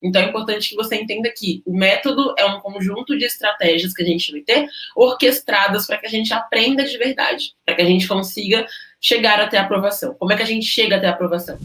Então é importante que você entenda que o método é um conjunto de estratégias que a gente vai ter orquestradas para que a gente aprenda de verdade, para que a gente consiga chegar até a aprovação. Como é que a gente chega até a aprovação?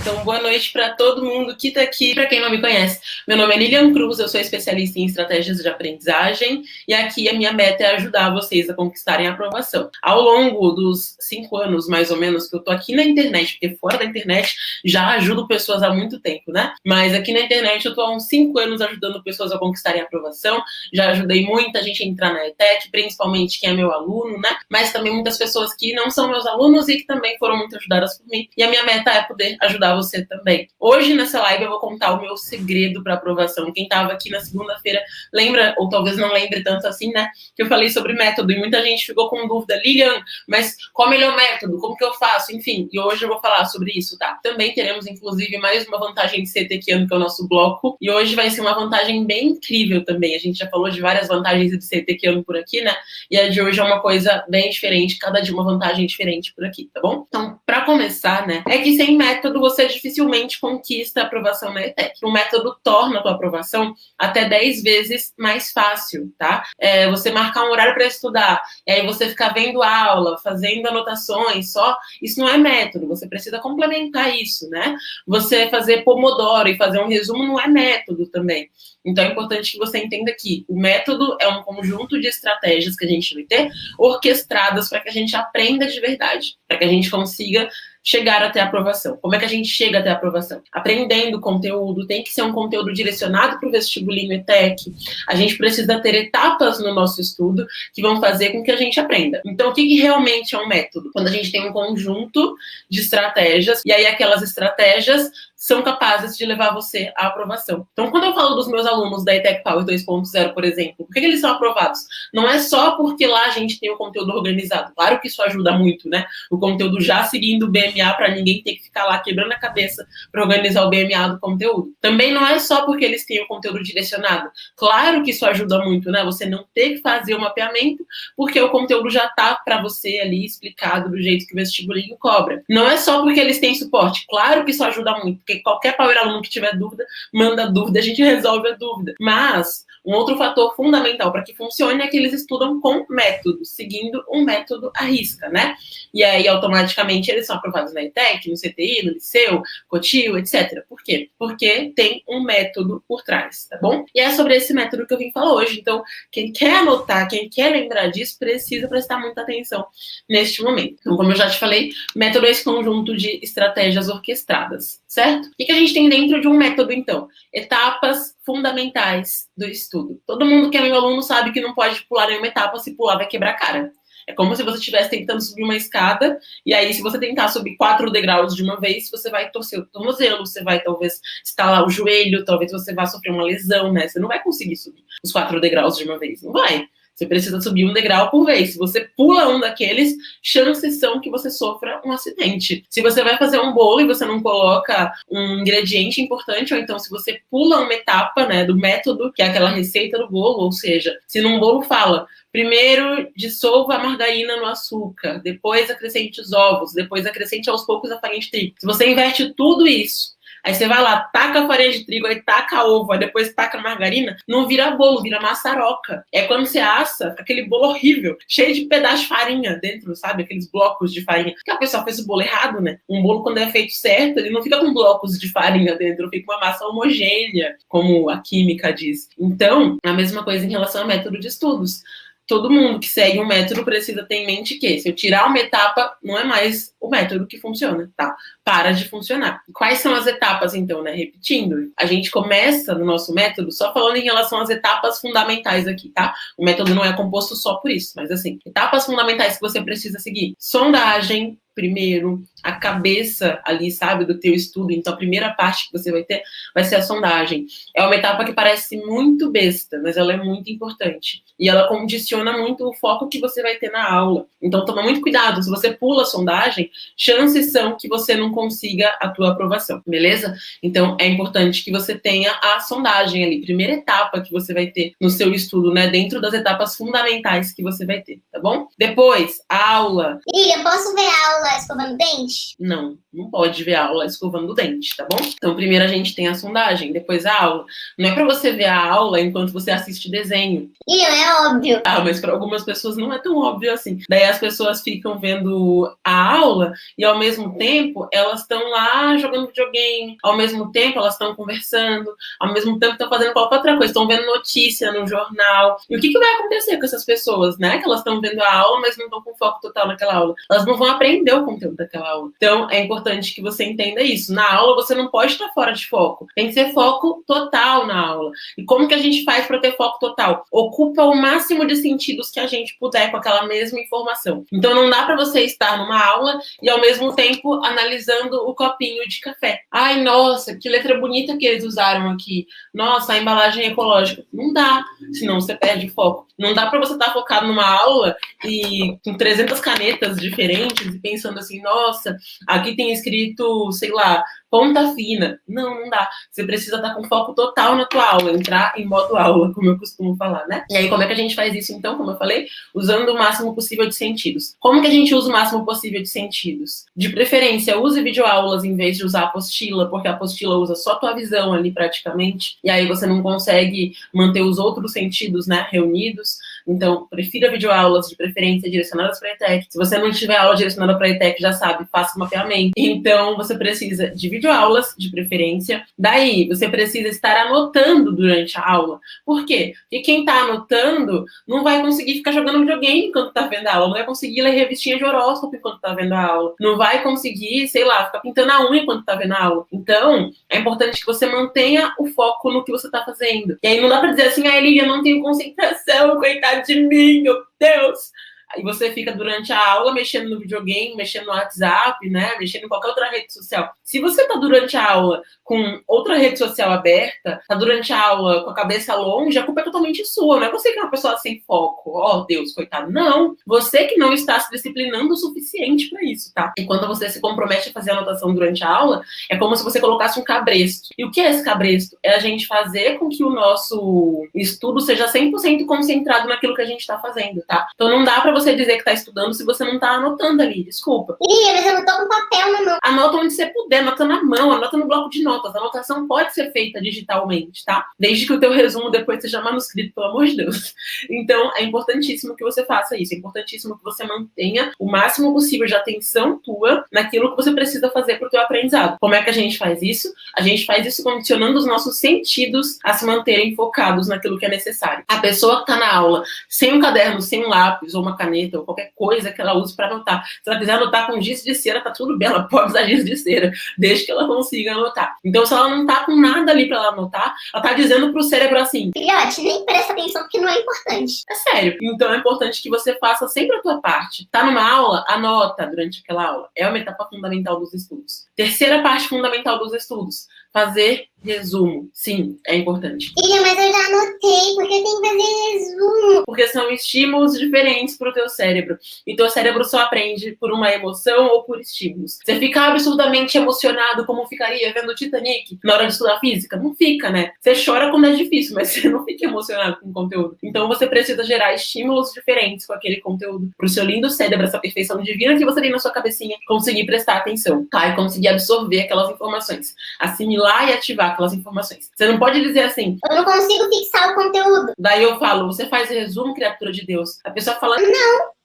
Então, boa noite para todo mundo que está aqui. Para quem não me conhece, meu nome é Lilian Cruz, eu sou especialista em estratégias de aprendizagem e aqui a minha meta é ajudar vocês a conquistarem a aprovação. Ao longo dos 5 anos, mais ou menos, que eu tô aqui na internet, porque fora da internet já ajudo pessoas há muito tempo, né? Mas aqui na internet eu tô há uns 5 anos ajudando pessoas a conquistarem a aprovação, já ajudei muita gente a entrar na ETEC, principalmente quem é meu aluno, né? Mas também muitas pessoas que não são meus alunos e que também foram muito ajudadas por mim. E a minha meta é poder ajudar você também. Hoje, nessa live, eu vou contar o meu segredo para aprovação. Quem estava aqui na segunda-feira lembra, ou talvez não lembre tanto assim, né? Que eu falei sobre método e muita gente ficou com dúvida. Lilian, mas qual o melhor método? Como que eu faço? Enfim, e hoje eu vou falar sobre isso, tá? Também teremos, inclusive, mais uma vantagem de CTQiano, que é o nosso bloco. E hoje vai ser uma vantagem bem incrível também. A gente já falou de várias vantagens de CTQiano por aqui, né? E a de hoje é uma coisa bem diferente, cada dia uma vantagem diferente por aqui, tá bom? Então, para começar, né? É que sem método você dificilmente conquista a aprovação na ETEC. O método torna a tua aprovação até 10 vezes mais fácil, tá? Você marcar um horário para estudar, e aí você ficar vendo aula, fazendo anotações só, isso não é método, você precisa complementar isso, né? Você fazer Pomodoro e fazer um resumo não é método também. Então é importante que você entenda que o método é um conjunto de estratégias que a gente vai ter orquestradas para que a gente aprenda de verdade, para que a gente consiga chegar até a aprovação. Como é que a gente chega até a aprovação? Aprendendo conteúdo, tem que ser um conteúdo direcionado para o vestibulinho ETEC. A gente precisa ter etapas no nosso estudo que vão fazer com que a gente aprenda. Então, o que realmente é um método? Quando a gente tem um conjunto de estratégias, e aí aquelas estratégias são capazes de levar você à aprovação. Então, quando eu falo dos meus alunos da ETEC Power 2.0, por exemplo, por que eles são aprovados? Não é só porque lá a gente tem o conteúdo organizado. Claro que isso ajuda muito, né? O conteúdo já seguindo o BMA para ninguém ter que ficar lá quebrando a cabeça para organizar o BMA do conteúdo. Também não é só porque eles têm o conteúdo direcionado. Claro que isso ajuda muito, né? Você não ter que fazer o mapeamento porque o conteúdo já tá para você ali explicado do jeito que o vestibulinho cobra. Não é só porque eles têm suporte. Claro que isso ajuda muito, porque qualquer power aluno que tiver dúvida, manda dúvida, a gente resolve a dúvida. Mas um outro fator fundamental para que funcione é que eles estudam com método, seguindo um método à risca, né? E aí, automaticamente, eles são aprovados na ETEC, no CTI, no Liceu, Cotil, etc. Por quê? Porque tem um método por trás, tá bom? E é sobre esse método que eu vim falar hoje. Então, quem quer anotar, quem quer lembrar disso, precisa prestar muita atenção neste momento. Então, como eu já te falei, método é esse conjunto de estratégias orquestradas, certo? O que a gente tem dentro de um método, então? Etapas fundamentais do estudo. Todo mundo que é meu aluno sabe que não pode pular nenhuma etapa, se pular vai quebrar a cara. É como se você estivesse tentando subir uma escada, e aí se você tentar subir 4 degraus de uma vez, você vai torcer o tornozelo, você vai talvez estalar o joelho, talvez você vá sofrer uma lesão, né? Você não vai conseguir subir os 4 degraus de uma vez, não vai. Você precisa subir um degrau por vez. Se você pula um daqueles, chances são que você sofra um acidente. Se você vai fazer um bolo e você não coloca um ingrediente importante, ou então se você pula uma etapa, né, do método, que é aquela receita do bolo, ou seja, se num bolo fala, primeiro dissolva a margarina no açúcar, depois acrescente os ovos, depois acrescente aos poucos a farinha de trigo. Se você inverte tudo isso, aí você vai lá, taca a farinha de trigo, aí taca ovo, aí depois taca a margarina, não vira bolo, vira maçaroca. É quando você assa, aquele bolo horrível, cheio de pedaços de farinha dentro, sabe? Aqueles blocos de farinha. Porque a pessoa fez o bolo errado, né? Um bolo, quando é feito certo, ele não fica com blocos de farinha dentro, fica uma massa homogênea, como a química diz. Então, a mesma coisa em relação ao método de estudos. Todo mundo que segue um método precisa ter em mente que se eu tirar uma etapa, não é mais o método que funciona, tá? Para de funcionar. Quais são as etapas, então, né? Repetindo, a gente começa no nosso método só falando em relação às etapas fundamentais aqui, tá? O método não é composto só por isso, mas assim, etapas fundamentais que você precisa seguir. Sondagem, primeiro, a cabeça ali, sabe, do teu estudo. Então, a primeira parte que você vai ter vai ser a sondagem. É uma etapa que parece muito besta, mas ela é muito importante. E ela condiciona muito o foco que você vai ter na aula. Então, toma muito cuidado. Se você pula a sondagem, chances são que você não consiga a tua aprovação, beleza? Então, é importante que você tenha a sondagem ali. Primeira etapa que você vai ter no seu estudo, né? Dentro das etapas fundamentais que você vai ter, tá bom? Depois, a aula. Lilian, posso ver a aula aula escovando dente? Não pode ver a aula escovando o dente, tá bom? Então, primeiro a gente tem a sondagem, depois a aula. Não é pra você ver a aula enquanto você assiste desenho. Lilian, é óbvio. Ah, mas para algumas pessoas não é tão óbvio assim. Daí as pessoas ficam vendo a aula e ao mesmo tempo elas estão lá jogando videogame, ao mesmo tempo elas estão conversando, ao mesmo tempo estão fazendo qualquer outra coisa, estão vendo notícia no jornal. E o que vai acontecer com essas pessoas, né? Que elas estão vendo a aula, mas não estão com foco total naquela aula. Elas não vão aprender o conteúdo daquela aula. Então, é importante que você entenda isso. Na aula, você não pode estar fora de foco. Tem que ser foco total na aula. E como que a gente faz para ter foco total? Ocupa o máximo de sentidos que a gente puder com aquela mesma informação. Então, não dá para você estar numa aula e, ao mesmo tempo, analisando o copinho de café. Ai, nossa, que letra bonita que eles usaram aqui. Nossa, a embalagem ecológica. Não dá, senão você perde foco. Não dá para você estar focado numa aula e com 300 canetas diferentes e pensando assim, nossa, aqui tem escrito, sei lá, ponta fina. Não dá. Você precisa estar com foco total na tua aula, entrar em modo aula, como eu costumo falar, né? E aí, como é que a gente faz isso, então? Como eu falei, usando o máximo possível de sentidos. Como que a gente usa o máximo possível de sentidos? De preferência, use videoaulas em vez de usar apostila, porque a apostila usa só tua visão ali, praticamente, e aí você não consegue manter os outros sentidos, né, reunidos. Então, prefira videoaulas, de preferência, direcionadas para a ETEC. Se você não tiver aula direcionada para a ETEC, já sabe, faça o mapeamento. Então, você precisa de videoaulas, de preferência. Daí, você precisa estar anotando durante a aula. Por quê? Porque quem está anotando não vai conseguir ficar jogando videogame enquanto está vendo a aula, não vai conseguir ler revistinha de horóscopo enquanto está vendo a aula, não vai conseguir, sei lá, ficar pintando a unha enquanto está vendo a aula. Então, é importante que você mantenha o foco no que você está fazendo. E aí não dá para dizer assim, Lilian, eu não tenho concentração, coitado de mim, meu Deus. Aí você fica durante a aula mexendo no videogame, mexendo no WhatsApp, né? Mexendo em qualquer outra rede social. Se você tá durante a aula com outra rede social aberta, tá durante a aula com a cabeça longe, a culpa é totalmente sua. Não é você que é uma pessoa sem foco. Oh, Deus, coitado. Não. Você que não está se disciplinando o suficiente para isso, tá? E quando você se compromete a fazer anotação durante a aula, é como se você colocasse um cabresto. E o que é esse cabresto? É a gente fazer com que o nosso estudo seja 100% concentrado naquilo que a gente está fazendo, tá? Então não dá para você dizer que tá estudando se você não tá anotando ali, desculpa. Ih, mas eu não tô com papel na mão. Anota onde você puder, anota na mão, anota no bloco de notas. A anotação pode ser feita digitalmente, tá? Desde que o teu resumo depois seja manuscrito, pelo amor de Deus. Então, é importantíssimo que você faça isso. É importantíssimo que você mantenha o máximo possível de atenção tua naquilo que você precisa fazer pro teu aprendizado. Como é que a gente faz isso? A gente faz isso condicionando os nossos sentidos a se manterem focados naquilo que é necessário. A pessoa que tá na aula sem um caderno, sem um lápis ou uma caneta ou qualquer coisa que ela use para anotar. Se ela quiser anotar com giz de cera, tá tudo bem, ela pode usar giz de cera, desde que ela consiga anotar. Então, se ela não tá com nada ali para ela anotar, ela tá dizendo pro cérebro assim: filhote, nem presta atenção porque não é importante. É sério. Então, é importante que você faça sempre a tua parte. Tá numa aula? Anota durante aquela aula. É uma etapa fundamental dos estudos. Terceira parte fundamental dos estudos: fazer resumo. Sim, é importante. Mas eu já anotei, porque eu tenho que fazer resumo. Porque são estímulos diferentes pro teu cérebro. E teu cérebro só aprende por uma emoção ou por estímulos. Você fica absurdamente emocionado, como ficaria vendo Titanic na hora de estudar física? Não fica, né? Você chora quando é difícil, mas você não fica emocionado com o conteúdo. Então você precisa gerar estímulos diferentes com aquele conteúdo pro seu lindo cérebro, essa perfeição divina que você tem na sua cabecinha, conseguir prestar atenção, tá? E conseguir absorver aquelas informações, assimilar e ativar aquelas informações. Você não pode dizer assim: eu não consigo fixar o conteúdo. Daí eu falo: você faz resumo, criatura de Deus. A pessoa fala: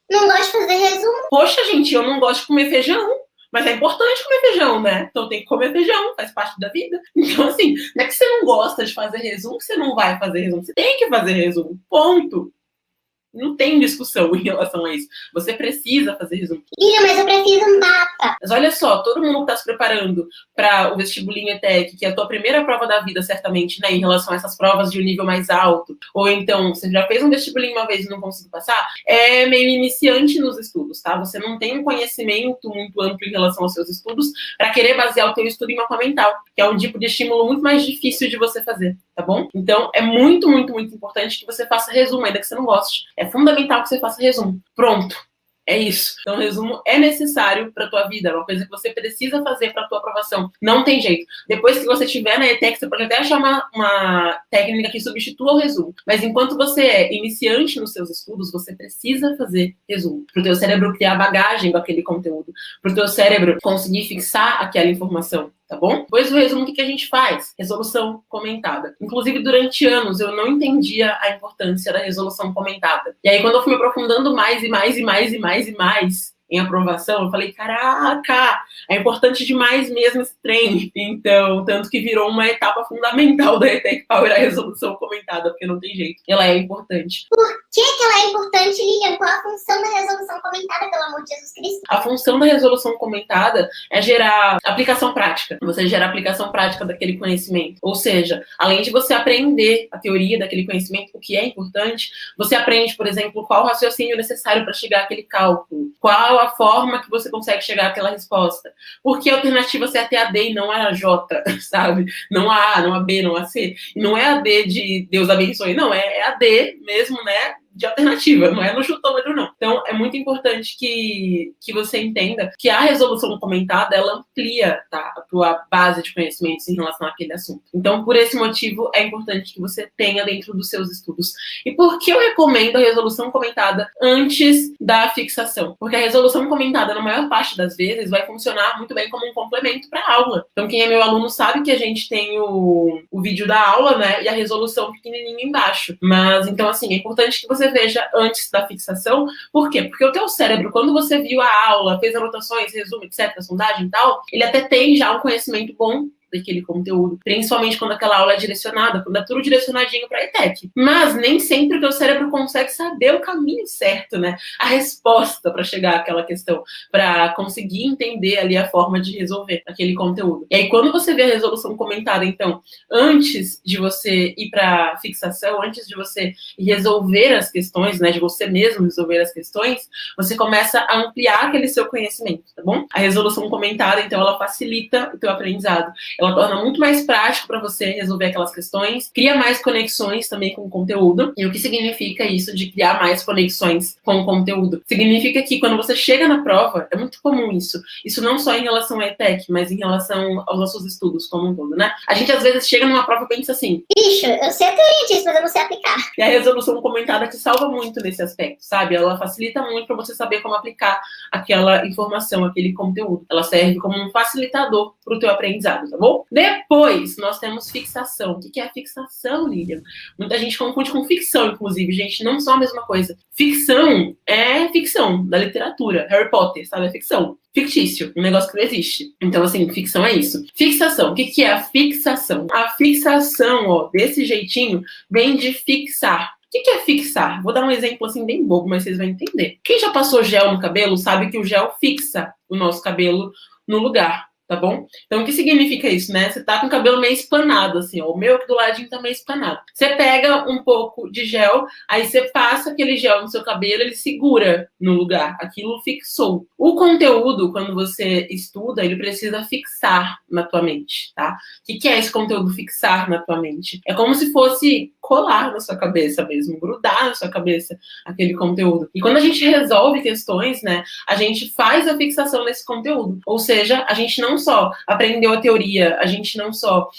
não gosto de fazer resumo. Poxa, gente, eu não gosto de comer feijão. Mas é importante comer feijão, né? Então tem que comer feijão, faz parte da vida. Então, assim, não é que você não gosta de fazer resumo que você não vai fazer resumo. Você tem que fazer resumo. Ponto. Não tem discussão em relação a isso. Você precisa fazer resumo. Mas eu preciso um mapa. Mas olha só, todo mundo que está se preparando para o vestibulinho ETEC, que é a tua primeira prova da vida, certamente, né, em relação a essas provas de um nível mais alto, ou então você já fez um vestibulinho uma vez e não conseguiu passar, é meio iniciante nos estudos, tá? Você não tem um conhecimento muito amplo em relação aos seus estudos para querer basear o teu estudo em mapa mental, que é um tipo de estímulo muito mais difícil de você fazer, tá bom? Então, é muito, muito, muito importante que você faça resumo, ainda que você não goste. É fundamental que você faça resumo. Pronto. É isso. Então, o resumo é necessário para tua vida, é uma coisa que você precisa fazer para tua aprovação. Não tem jeito. Depois que você estiver na ETEC, você pode até achar uma técnica que substitua o resumo. Mas enquanto você é iniciante nos seus estudos, você precisa fazer resumo. Para o teu cérebro criar bagagem com aquele conteúdo. Para o teu cérebro conseguir fixar aquela informação. Tá bom? Depois do resumo, o que a gente faz? Resolução comentada. Inclusive, durante anos, eu não entendia a importância da resolução comentada. E aí, quando eu fui me aprofundando mais em aprovação, eu falei, caraca, é importante demais mesmo esse trem. Então, tanto que virou uma etapa fundamental da ETEC Power, a resolução comentada, porque não tem jeito. Ela é importante. Por que ela é importante, Lilian? Qual a função da resolução comentada, pelo amor de Jesus Cristo? A função da resolução comentada é gerar aplicação prática. Você gera aplicação prática daquele conhecimento. Ou seja, além de você aprender a teoria daquele conhecimento, o que é importante, você aprende, por exemplo, qual o raciocínio necessário para chegar àquele cálculo. Qual a forma que você consegue chegar àquela resposta. Por que a alternativa ser a D e não a J, sabe? Não a A, não a B, não a C. E não é a D de Deus abençoe, não. É a D mesmo, né? De alternativa, não é no chutômetro, não. Então, é muito importante que você entenda que a resolução comentada, ela amplia, tá, a tua base de conhecimentos em relação àquele assunto. Então, por esse motivo, é importante que você tenha dentro dos seus estudos. E por que eu recomendo a resolução comentada antes da fixação? Porque a resolução comentada, na maior parte das vezes, vai funcionar muito bem como um complemento para a aula. Então, quem é meu aluno sabe que a gente tem o vídeo da aula, né, e a resolução pequenininha embaixo. Mas, então, assim, é importante que você veja antes da fixação. Por quê? Porque o teu cérebro, quando você viu a aula, fez anotações, resumo, etc., sondagem e tal, ele até tem já um conhecimento bom daquele conteúdo, principalmente quando aquela aula é direcionada, quando é tudo direcionadinho para a ETEC. Mas nem sempre o teu cérebro consegue saber o caminho certo, né? A resposta para chegar àquela questão, para conseguir entender ali a forma de resolver aquele conteúdo. E aí, quando você vê a resolução comentada, então, antes de você ir para a fixação, antes de você resolver as questões, né, de você mesmo resolver as questões, você começa a ampliar aquele seu conhecimento, tá bom? A resolução comentada, então, ela facilita o teu aprendizado. Ela torna muito mais prático para você resolver aquelas questões, cria mais conexões também com o conteúdo. E o que significa isso de criar mais conexões com o conteúdo? Significa que quando você chega na prova, é muito comum isso. Isso não só em relação à ETEC, mas em relação aos nossos estudos como um todo, né? A gente às vezes chega numa prova e pensa assim: bicho, eu sei a teoria disso, mas eu não sei aplicar. E a resolução comentada te salva muito nesse aspecto, sabe? Ela facilita muito para você saber como aplicar aquela informação, aquele conteúdo. Ela serve como um facilitador para o teu aprendizado, tá bom? Depois, nós temos fixação. O que é fixação, Lilian? Muita gente confunde com ficção, inclusive. Gente, não são a mesma coisa. Ficção é ficção da literatura. Harry Potter, sabe? É ficção. Fictício, um negócio que não existe. Então, assim, ficção é isso. Fixação. O que é a fixação? A fixação, ó, desse jeitinho, vem de fixar. O que é fixar? Vou dar um exemplo assim bem bobo, mas vocês vão entender. Quem já passou gel no cabelo sabe que o gel fixa o nosso cabelo no lugar. Tá bom? Então, o que significa isso, né? Você tá com o cabelo meio espanado, assim, ó. O meu aqui do ladinho tá meio espanado. Você pega um pouco de gel, aí você passa aquele gel no seu cabelo, ele segura no lugar. Aquilo fixou. O conteúdo, quando você estuda, ele precisa fixar na tua mente, tá? O que é esse conteúdo fixar na tua mente? É como se fosse colar na sua cabeça mesmo, grudar na sua cabeça aquele conteúdo. E quando a gente resolve questões, né, a gente faz a fixação nesse conteúdo. Ou seja, a gente não só aprendeu a teoria, a gente não só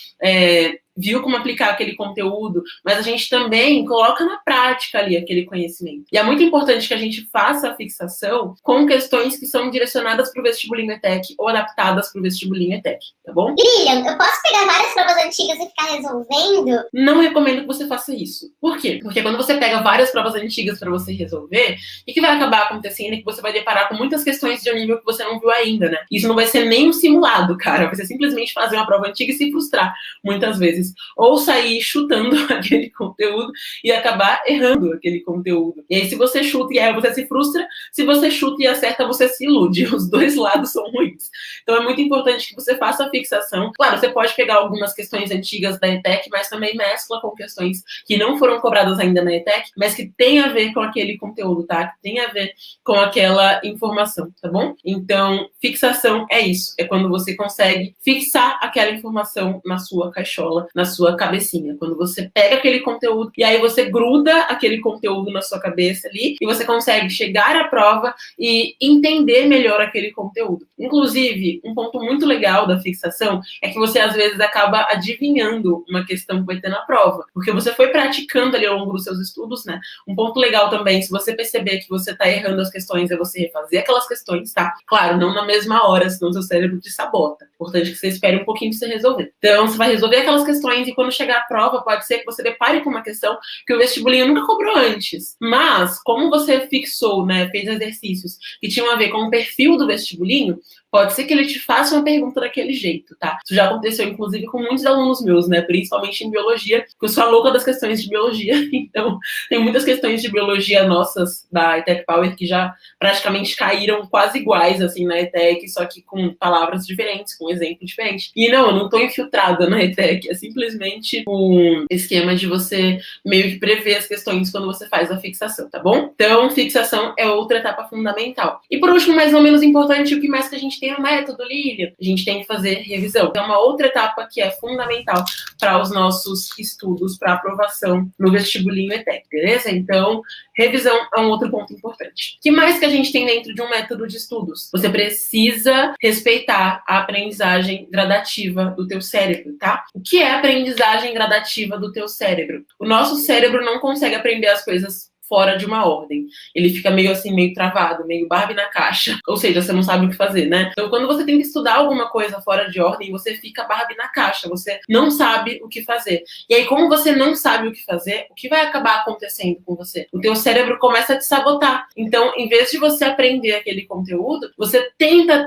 viu como aplicar aquele conteúdo, mas a gente também coloca na prática ali aquele conhecimento. E é muito importante que a gente faça a fixação com questões que são direcionadas para o vestibulinho ETEC ou adaptadas para o vestibulinho ETEC, tá bom? Lilian, eu posso pegar várias provas antigas e ficar resolvendo? Não recomendo que você faça isso. Por quê? Porque quando você pega várias provas antigas para você resolver, o que vai acabar acontecendo é que você vai deparar com muitas questões de um nível que você não viu ainda, né? Isso não vai ser nem um simulado, cara. Vai ser simplesmente fazer uma prova antiga e se frustrar muitas vezes. Ou sair chutando aquele conteúdo e acabar errando aquele conteúdo. E aí, se você chuta e erra, você se frustra. Se você chuta e acerta, você se ilude. Os dois lados são ruins. Então, é muito importante que você faça a fixação. Claro, você pode pegar algumas questões antigas da ETEC, mas também mescla com questões que não foram cobradas ainda na ETEC, mas que tem a ver com aquele conteúdo, tá? Que tem a ver com aquela informação, tá bom? Então, fixação é isso. É quando você consegue fixar aquela informação na sua caixola, na sua cabecinha. Quando você pega aquele conteúdo e aí você gruda aquele conteúdo na sua cabeça ali e você consegue chegar à prova e entender melhor aquele conteúdo. Inclusive, um ponto muito legal da fixação é que você às vezes acaba adivinhando uma questão que vai ter na prova, porque você foi praticando ali ao longo dos seus estudos, né? Um ponto legal também, se você perceber que você tá errando as questões, é você refazer aquelas questões, tá? Claro, não na mesma hora, senão seu cérebro te sabota. Importante que você espere um pouquinho pra você resolver. Então, você vai resolver aquelas questões e quando chegar a prova, pode ser que você depare com uma questão que o vestibulinho nunca cobrou antes. Mas, como você fixou, né, fez exercícios que tinham a ver com o perfil do vestibulinho, pode ser que ele te faça uma pergunta daquele jeito, tá? Isso já aconteceu, inclusive, com muitos alunos meus, né? Principalmente em biologia, porque eu sou a louca das questões de biologia. Então, tem muitas questões de biologia nossas da ETEC Power que já praticamente caíram quase iguais, assim, na ETEC, só que com palavras diferentes, com exemplo diferente. E não, eu não tô infiltrada na ETEC, é simplesmente um esquema de você meio que prever as questões quando você faz a fixação, tá bom? Então, fixação é outra etapa fundamental. E por último, mais ou menos importante, o que mais que a gente tem no método, Lilian? A gente tem que fazer revisão. É uma outra etapa que é fundamental para os nossos estudos, para aprovação no vestibulinho ETEC, beleza? Então, revisão é um outro ponto importante. O que mais que a gente tem dentro de um método de estudos? Você precisa respeitar a aprendizagem gradativa do teu cérebro, tá? O que é a aprendizagem gradativa do teu cérebro? O nosso cérebro não consegue aprender as coisas fora de uma ordem. Ele fica meio assim, meio travado, meio Barbie na caixa. Ou seja, você não sabe o que fazer, né? Então, quando você tem que estudar alguma coisa fora de ordem, você fica Barbie na caixa. Você não sabe o que fazer. E aí, como você não sabe o que fazer, o que vai acabar acontecendo com você? O teu cérebro começa a te sabotar. Então, em vez de você aprender aquele conteúdo, você tenta,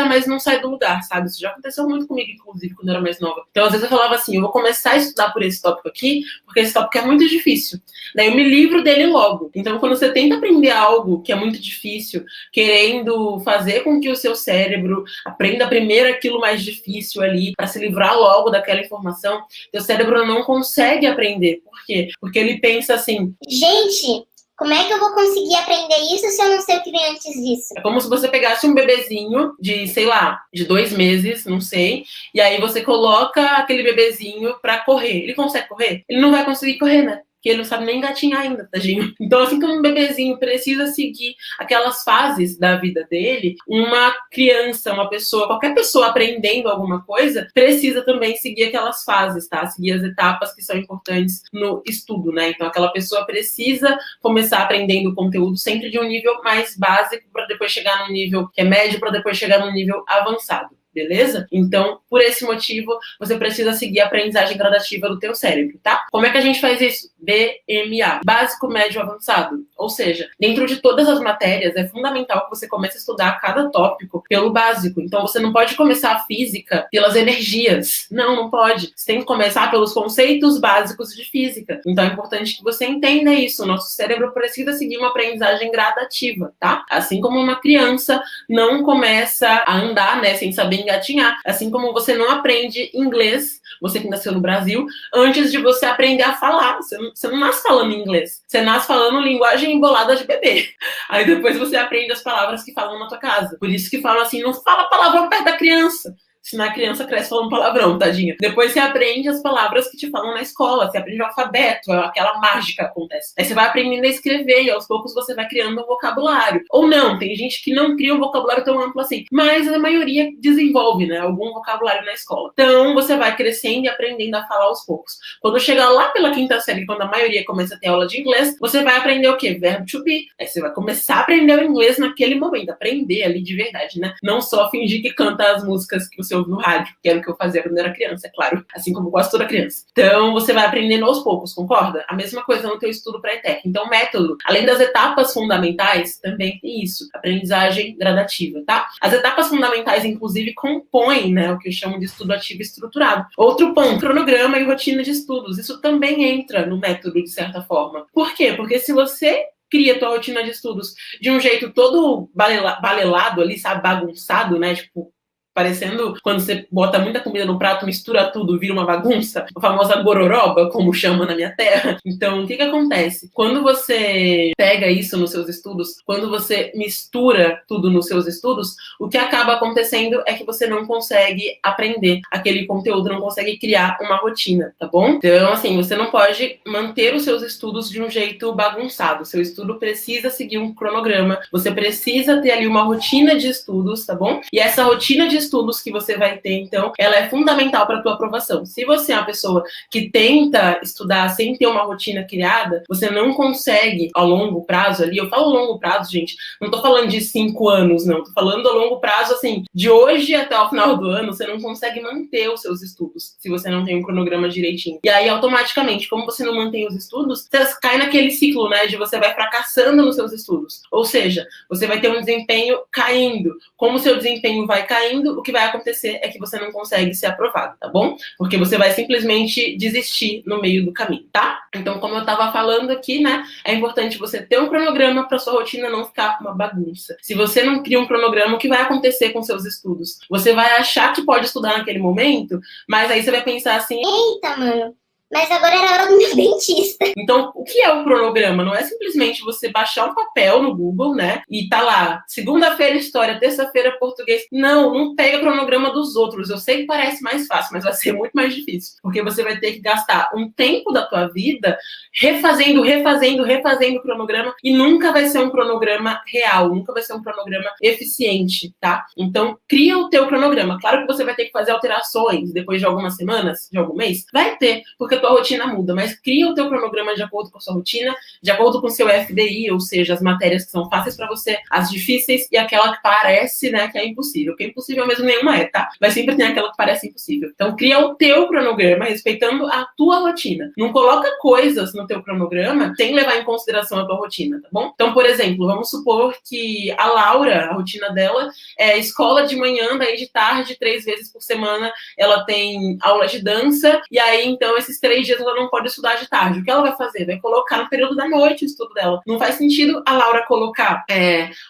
mas não sai do lugar, sabe? Isso já aconteceu muito comigo, inclusive, quando eu era mais nova. Então, às vezes eu falava assim, eu vou começar a estudar por esse tópico aqui, porque esse tópico é muito difícil. Daí eu me livro dele logo. Então, quando você tenta aprender algo que é muito difícil, querendo fazer com que o seu cérebro aprenda primeiro aquilo mais difícil ali, para se livrar logo daquela informação, seu cérebro não consegue aprender. Por quê? Porque ele pensa assim, gente, como é que eu vou conseguir aprender isso se eu não sei o que vem antes disso? é como se você pegasse um bebezinho de, sei lá, de 2 meses, não sei, e aí você coloca aquele bebezinho pra correr. Ele consegue correr? Ele não vai conseguir correr, né? Porque ele não sabe nem engatinhar ainda, tadinho. Então, assim como um bebezinho precisa seguir aquelas fases da vida dele, uma criança, uma pessoa, qualquer pessoa aprendendo alguma coisa, precisa também seguir aquelas fases, tá? Seguir as etapas que são importantes no estudo, né? Então, aquela pessoa precisa começar aprendendo o conteúdo sempre de um nível mais básico, para depois chegar num nível que é médio, para depois chegar num nível avançado. Beleza? Então, por esse motivo, você precisa seguir a aprendizagem gradativa do teu cérebro, tá? Como é que a gente faz isso? BMA, básico, médio, avançado. Ou seja, dentro de todas as matérias, é fundamental que você comece a estudar cada tópico pelo básico. Então, você não pode começar a física pelas energias. Não pode. Você tem que começar pelos conceitos básicos de física. Então, é importante que você entenda isso. O nosso cérebro precisa seguir uma aprendizagem gradativa, tá? Assim como uma criança não começa a andar, né, sem saber engatinhar. Assim como você não aprende inglês, você que nasceu no Brasil, antes de você aprender a falar. Você não nasce falando inglês. Você nasce falando linguagem embolada de bebê. Aí depois você aprende as palavras que falam na tua casa. Por isso que falam assim, não fala palavrão perto da criança. Senão a criança cresce falando palavrão, tadinha. Depois você aprende as palavras que te falam na escola. Você aprende o alfabeto, aquela mágica acontece. Aí você vai aprendendo a escrever e aos poucos você vai criando um vocabulário. Ou não, tem gente que não cria um vocabulário tão amplo assim. Mas a maioria desenvolve, né, algum vocabulário na escola. Então você vai crescendo e aprendendo a falar aos poucos. Quando chegar lá pela 5ª série, quando a maioria começa a ter aula de inglês, você vai aprender o quê? Verbo to be. Aí você vai começar a aprender o inglês naquele momento. Aprender ali de verdade, né? Não só fingir que canta as músicas que você ouve no rádio, que era o que eu fazia quando eu era criança, é claro, assim como quase toda criança. Então, você vai aprendendo aos poucos, concorda? A mesma coisa no teu estudo para ETEC. Então, o método, além das etapas fundamentais, também tem isso, aprendizagem gradativa, tá? As etapas fundamentais, inclusive, compõem, né, o que eu chamo de estudo ativo estruturado. Outro ponto, cronograma e rotina de estudos. Isso também entra no método, de certa forma. Por quê? Porque se você cria tua rotina de estudos de um jeito todo balelado ali, sabe, bagunçado, né, tipo, parecendo quando você bota muita comida no prato, mistura tudo, vira uma bagunça, a famosa gororoba, como chama na minha terra. Então, o que acontece? Quando você pega isso nos seus estudos, quando você mistura tudo nos seus estudos, o que acaba acontecendo é que você não consegue aprender aquele conteúdo, não consegue criar uma rotina, tá bom? Então, assim, você não pode manter os seus estudos de um jeito bagunçado. Seu estudo precisa seguir um cronograma, você precisa ter ali uma rotina de estudos, tá bom? E essa rotina de estudos que você vai ter, então, ela é fundamental para a tua aprovação. Se você é uma pessoa que tenta estudar sem ter uma rotina criada, você não consegue, ao longo prazo ali, eu falo longo prazo, gente, não tô falando de 5 anos, não, tô falando a longo prazo, assim, de hoje até o final do ano, você não consegue manter os seus estudos, se você não tem um cronograma direitinho. E aí, automaticamente, como você não mantém os estudos, você cai naquele ciclo, né, de você vai fracassando nos seus estudos. Ou seja, você vai ter um desempenho caindo. Como o seu desempenho vai caindo, o que vai acontecer é que você não consegue ser aprovado, tá bom? Porque você vai simplesmente desistir no meio do caminho, tá? Então, como eu tava falando aqui, né, é importante você ter um cronograma para sua rotina não ficar uma bagunça. Se você não cria um cronograma, o que vai acontecer com seus estudos? Você vai achar que pode estudar naquele momento, mas aí você vai pensar assim: eita, mano, mas agora era a hora do meu dentista. Então, o que é o cronograma? Não é simplesmente você baixar um papel no Google, né? E tá lá, segunda-feira história, terça-feira português. Não pega o cronograma dos outros. Eu sei que parece mais fácil, mas vai ser muito mais difícil. Porque você vai ter que gastar um tempo da tua vida refazendo o cronograma e nunca vai ser um cronograma real, nunca vai ser um cronograma eficiente, tá? Então, cria o teu cronograma. Claro que você vai ter que fazer alterações depois de algumas semanas, de algum mês. Vai ter, porque a tua rotina muda, mas cria o teu cronograma de acordo com a sua rotina, de acordo com o seu FDI, ou seja, as matérias que são fáceis para você, as difíceis e aquela que parece, né, que é impossível. Que é impossível mesmo nenhuma é, tá? Mas sempre tem aquela que parece impossível. Então, cria o teu cronograma respeitando a tua rotina. Não coloca coisas no teu cronograma sem levar em consideração a tua rotina, tá bom? Então, por exemplo, vamos supor que a Laura, a rotina dela é escola de manhã, daí de tarde, 3 vezes por semana, ela tem aula de dança, e aí, então, esses 3 dias ela não pode estudar de tarde. O que ela vai fazer? Vai colocar no período da noite o estudo dela. Não faz sentido a Laura colocar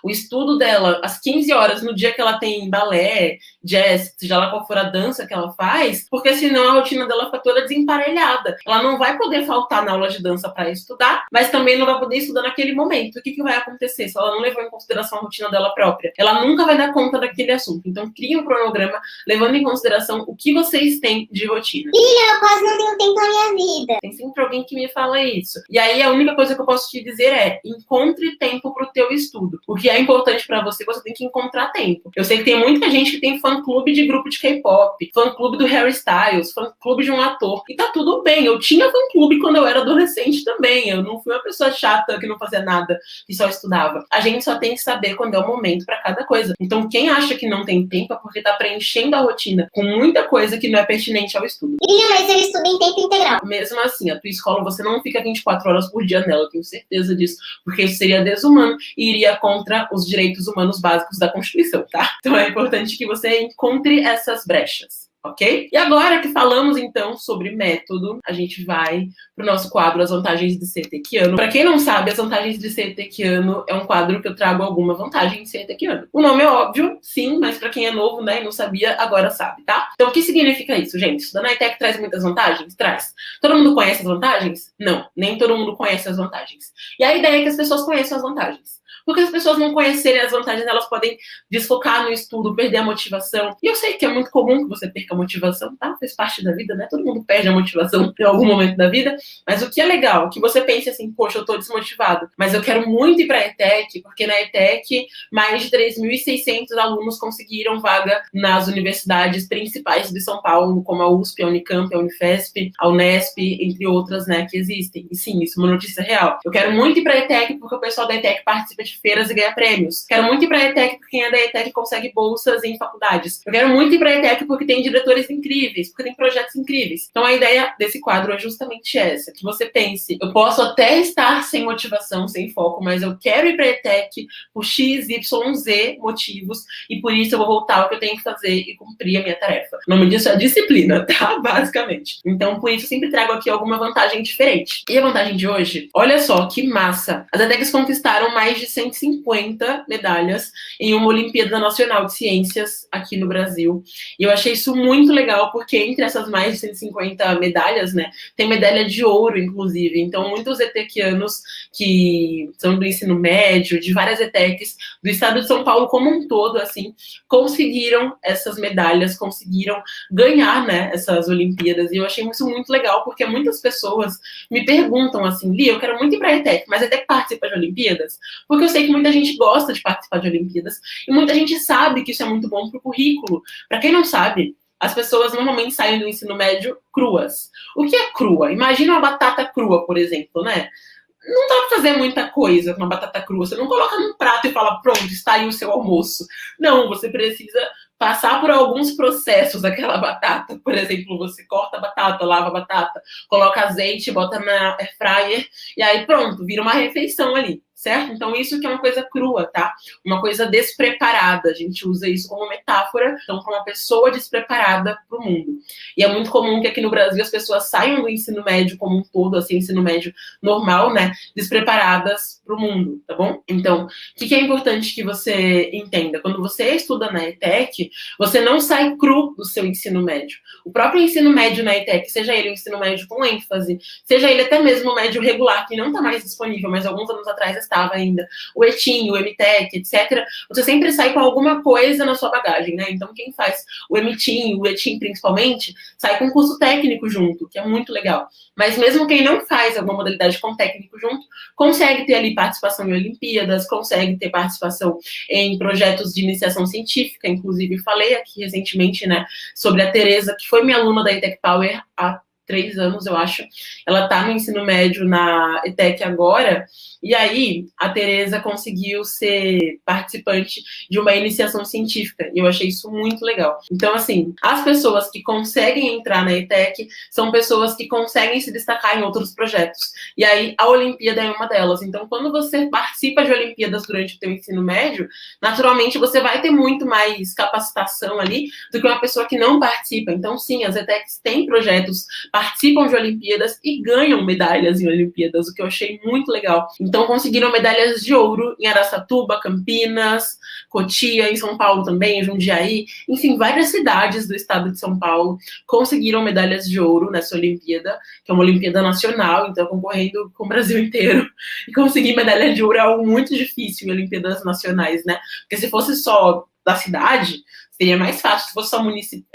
o estudo dela às 15 horas no dia que ela tem balé, jazz, seja lá qual for a dança que ela faz, porque senão a rotina dela fica toda desemparelhada. Ela não vai poder faltar na aula de dança para estudar, mas também não vai poder estudar naquele momento. O que vai acontecer se ela não levar em consideração a rotina dela própria? Ela nunca vai dar conta daquele assunto. Então, crie um cronograma levando em consideração o que vocês têm de rotina. Eu quase não tenho tempo na minha vida. Tem sempre alguém que me fala isso. E aí, a única coisa que eu posso te dizer é: encontre tempo pro teu estudo. O que é importante pra você tem que encontrar tempo. Eu sei que tem muita gente que tem fã-clube de grupo de K-pop, fã-clube do Harry Styles, fã-clube de um ator. E tá tudo bem. Eu tinha fã-clube quando eu era adolescente também. Eu não fui uma pessoa chata que não fazia nada, que só estudava. A gente só tem que saber quando é o momento pra cada coisa. Então, quem acha que não tem tempo é porque tá preenchendo a rotina com muita coisa que não é pertinente ao estudo. Mas eu estudo em tempo integral. Mesmo assim, a tua escola, você não fica 24 horas por dia nela, eu tenho certeza disso, porque isso seria desumano e iria contra os direitos humanos básicos da Constituição, tá? Então é importante que você encontre essas brechas. Ok? E agora que falamos, então, sobre método, a gente vai pro nosso quadro As Vantagens de Ser Tequiano. Para quem não sabe, As Vantagens de Ser Tequiano é um quadro que eu trago alguma vantagem de ser tequiano. O nome é óbvio, sim, mas para quem é novo, né, e não sabia, agora sabe, tá? Então, o que significa isso, gente? Estudar na ETEC traz muitas vantagens? Traz. Todo mundo conhece as vantagens? Não, nem todo mundo conhece as vantagens. E a ideia é que as pessoas conheçam as vantagens. Porque as pessoas não conhecerem as vantagens, elas podem desfocar no estudo, perder a motivação. E eu sei que é muito comum que você perca a motivação, tá? Faz parte da vida, né? Todo mundo perde a motivação em algum momento da vida. Mas o que é legal, que você pense assim: poxa, eu tô desmotivado, mas eu quero muito ir pra ETEC, porque na ETEC mais de 3.600 alunos conseguiram vaga nas universidades principais de São Paulo, como a USP, a Unicamp, a Unifesp, a Unesp, entre outras, né, que existem. E sim, isso é uma notícia real. Eu quero muito ir pra ETEC porque o pessoal da ETEC participa de feiras e ganha prêmios. Quero muito ir pra ETEC porque quem é da ETEC consegue bolsas em faculdades. Eu quero muito ir pra ETEC porque tem diretores incríveis, porque tem projetos incríveis. Então a ideia desse quadro é justamente essa, que você pense: eu posso até estar sem motivação, sem foco, mas eu quero ir pra ETEC por X, Y, Z motivos, e por isso eu vou voltar ao que eu tenho que fazer e cumprir a minha tarefa. O nome disso é disciplina, tá? Basicamente. Então, por isso, eu sempre trago aqui alguma vantagem diferente. E a vantagem de hoje? Olha só, que massa! As ETECs conquistaram mais de 100 150 medalhas em uma Olimpíada Nacional de Ciências aqui no Brasil. E eu achei isso muito legal, porque entre essas mais de 150 medalhas, né, tem medalha de ouro, inclusive. Então, muitos ETECianos que são do ensino médio, de várias ETECs, do estado de São Paulo como um todo, assim, conseguiram essas medalhas, conseguiram ganhar, né, essas Olimpíadas. E eu achei isso muito legal, porque muitas pessoas me perguntam assim, Lia, eu quero muito ir para a ETEC, mas a ETEC participa de Olimpíadas? Porque eu sei que muita gente gosta de participar de Olimpíadas e muita gente sabe que isso é muito bom para o currículo. Para quem não sabe, as pessoas normalmente saem do ensino médio cruas. O que é crua? Imagina uma batata crua, por exemplo, né? Não dá para fazer muita coisa com uma batata crua. Você não coloca num prato e fala, pronto, está aí o seu almoço. Não, você precisa passar por alguns processos daquela batata. Por exemplo, você corta a batata, lava a batata, coloca azeite, bota na air fryer e aí pronto, vira uma refeição ali, certo? Então isso que é uma coisa crua, tá? Uma coisa despreparada. A gente usa isso como metáfora, então, para uma pessoa despreparada para o mundo. E é muito comum que aqui no Brasil as pessoas saiam do ensino médio como um todo, assim, ensino médio normal, né? Despreparadas para o mundo, tá bom? Então, o que é importante que você entenda? Quando você estuda na ETEC, você não sai cru do seu ensino médio. O próprio ensino médio na ETEC, seja ele um ensino médio com ênfase, seja ele até mesmo o médio regular, que não está mais disponível, mas alguns anos atrás estava ainda, o ETIM, o MTEC, etc., você sempre sai com alguma coisa na sua bagagem, né? Então, quem faz o MTIM, o ETIM principalmente, sai com curso técnico junto, que é muito legal. Mas mesmo quem não faz alguma modalidade com técnico junto, consegue ter ali participação em Olimpíadas, consegue ter participação em projetos de iniciação científica, inclusive falei aqui recentemente, né, sobre a Tereza, que foi minha aluna da ETEC Power há 3 anos, eu acho. Ela está no ensino médio na ETEC agora, e aí a Tereza conseguiu ser participante de uma iniciação científica, e eu achei isso muito legal. Então, assim, as pessoas que conseguem entrar na ETEC são pessoas que conseguem se destacar em outros projetos, e aí a Olimpíada é uma delas. Então, quando você participa de Olimpíadas durante o teu ensino médio, naturalmente você vai ter muito mais capacitação ali do que uma pessoa que não participa. Então, sim, as ETECs têm projetos, participam de Olimpíadas e ganham medalhas em Olimpíadas, o que eu achei muito legal. Então, conseguiram medalhas de ouro em Araçatuba, Campinas, Cotia, em São Paulo também, Jundiaí, enfim, várias cidades do estado de São Paulo conseguiram medalhas de ouro nessa Olimpíada, que é uma Olimpíada nacional, então concorrendo com o Brasil inteiro. E conseguir medalha de ouro é algo muito difícil em Olimpíadas nacionais, né? Porque se fosse só da cidade, seria mais fácil. Se fosse só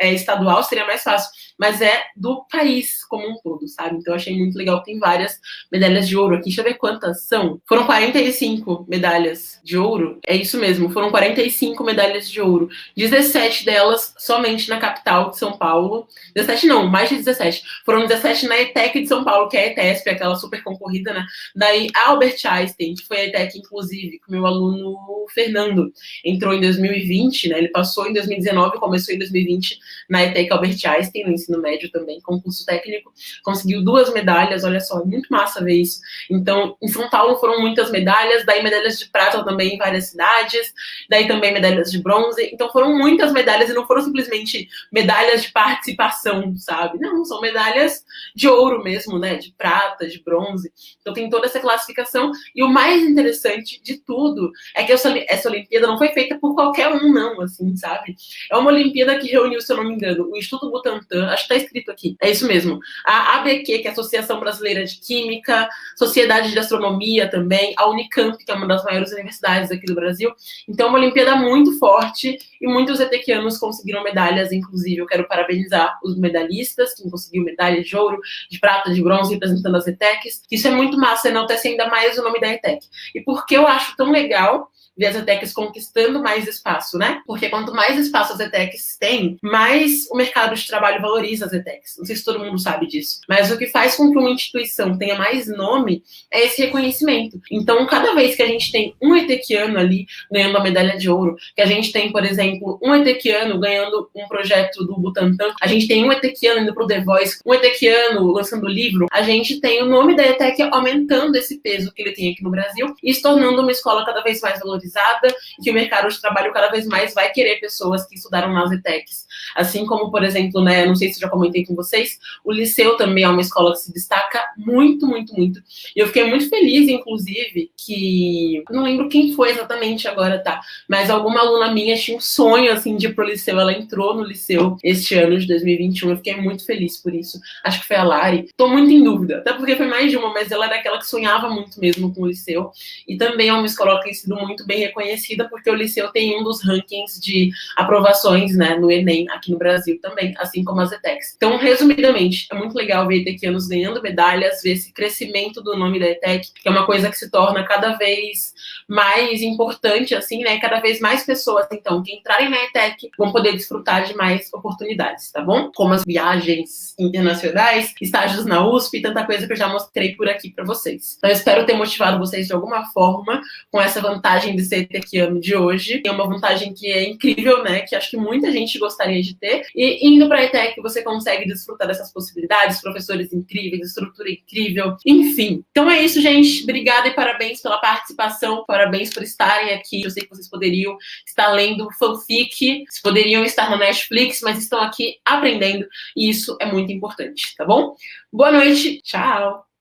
estadual, seria mais fácil. Mas é do país como um todo, sabe? Então eu achei muito legal. Tem várias medalhas de ouro aqui. Deixa eu ver quantas são. Foram 45 medalhas de ouro. É isso mesmo, foram 45 medalhas de ouro. 17 delas somente na capital de São Paulo. 17 não, mais de 17. Foram 17 na ETEC de São Paulo, que é a ETESP, aquela super concorrida, né? Daí a Albert Einstein, que foi a ETEC, inclusive, que o meu aluno Fernando entrou em 2020, né? Ele passou em 2019, começou em 2020 na ETEC Albert Einstein, no ensino médio também, concurso técnico, conseguiu 2 medalhas, olha só, é muito massa ver isso. Então, em São Paulo foram muitas medalhas, daí medalhas de prata também em várias cidades, daí também medalhas de bronze, então foram muitas medalhas e não foram simplesmente medalhas de participação, sabe? Não, são medalhas de ouro mesmo, né? De prata, de bronze. Então tem toda essa classificação e o mais interessante de tudo é que essa Olimpíada não foi feita por qualquer um, não, assim, sabe? É uma Olimpíada que reuniu, se eu não me engano, o Instituto Butantan, acho que está escrito aqui, é isso mesmo, a ABQ, que é a Associação Brasileira de Química, Sociedade de Astronomia também, a Unicamp, que é uma das maiores universidades aqui do Brasil. Então, é uma Olimpíada muito forte e muitos ETECianos conseguiram medalhas, inclusive eu quero parabenizar os medalhistas, quem conseguiu medalha de ouro, de prata, de bronze, representando as ETECs. Isso é muito massa, enaltece ainda mais o nome da ETEC. E por que eu acho tão legal ver as ETECs conquistando mais espaço, né? Porque quanto mais espaço as ETECs têm, mais o mercado de trabalho valoriza as ETECs. Não sei se todo mundo sabe disso. Mas o que faz com que uma instituição tenha mais nome é esse reconhecimento. Então, cada vez que a gente tem um ETECiano ali ganhando a medalha de ouro, que a gente tem, por exemplo, um ETECiano ganhando um projeto do Butantan, a gente tem um ETECiano indo pro The Voice, um ETECiano lançando livro, a gente tem o nome da ETEC aumentando esse peso que ele tem aqui no Brasil e se tornando uma escola cada vez mais valorizada e que o mercado de trabalho cada vez mais vai querer pessoas que estudaram nas ETECs. Assim como, por exemplo, né, não sei se eu já comentei com vocês, o Liceu também é uma escola que se destaca muito, muito, muito. E eu fiquei muito feliz, inclusive, que... não lembro quem foi exatamente agora, tá? Mas alguma aluna minha tinha um sonho, assim, de ir pro Liceu. Ela entrou no Liceu este ano de 2021. Eu fiquei muito feliz por isso. Acho que foi a Lari. Tô muito em dúvida, até porque foi mais de uma, mas ela era aquela que sonhava muito mesmo com o Liceu. E também é uma escola que tem sido muito bem reconhecida, porque o Liceu tem um dos rankings de aprovações, né, no Enem, aqui no Brasil também, assim como as ETECs. Então, resumidamente, é muito legal ver etequianos ganhando medalhas, ver esse crescimento do nome da ETEC, que é uma coisa que se torna cada vez mais importante, assim, né, cada vez mais pessoas, então, que entrarem na ETEC vão poder desfrutar de mais oportunidades, tá bom? Como as viagens internacionais, estágios na USP e tanta coisa que eu já mostrei por aqui para vocês. Então, eu espero ter motivado vocês de alguma forma com essa vantagem de ser etequiano de hoje. É uma vantagem que é incrível, né, que acho que muita gente gostaria de ter. E indo para a ETEC, você consegue desfrutar dessas possibilidades, professores incríveis, estrutura incrível, enfim. Então é isso, gente. Obrigada e parabéns pela participação, parabéns por estarem aqui. Eu sei que vocês poderiam estar lendo fanfic, poderiam estar na Netflix, mas estão aqui aprendendo e isso é muito importante, tá bom? Boa noite, tchau!